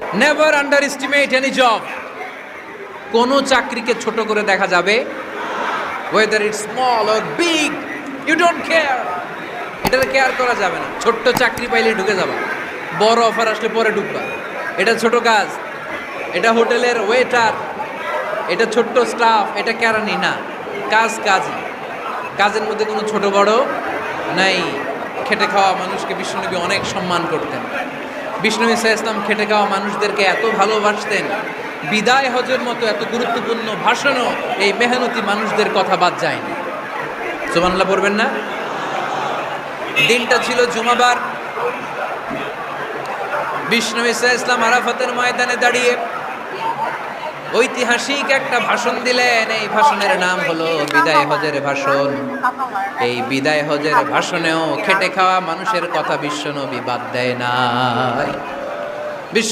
Never under estimate any job. কোনো চাকরিকে ছোট করে দেখা যাবে, whether it's small or big, you don't care. এটার কেয়ার করা যাবে না। ছোট্ট চাকরি পাইলে ঢুকে যাবা, বড় অফার আসলে পরে ঢুকবা। এটা ছোট কাজ, এটা হোটেলের ওয়েটার, এটা ছোট্ট স্টাফ, এটা কেরানি না। কাজ কাজই, কাজের মধ্যে কোনো ছোট বড় নাই। খেটে খাওয়া মানুষকে বিষ্ণুনবী অনেক সম্মান করতেন। বিষ্ণুনবী সাল্লাল্লাহু আলাইহি ওয়াসাল্লাম খেটে খাওয়া মানুষদেরকে এত ভালোবাসতেন, বিদায় হজের মতো এত গুরুত্বপূর্ণ ভাষণও এই মেহনতি মানুষদের কথা বাদ যায়নি। সুবহানাল্লাহ পড়বেন না? দিনটা ছিল জুমাবার। বিষ্ণুনবী সাল্লাল্লাহু আলাইহি ওয়াসাল্লাম আরাফাতের ময়দানে দাঁড়িয়ে ঐতিহাসিক একটা ভাষণ দিলেন। এই ভাষণের নাম হলো বিদায় হজের ভাষণ। এই বিদায় হজের ভাষণেও খেটে খাওয়া মানুষের কথা বিশ্বনবী বাদ দেয় নাই।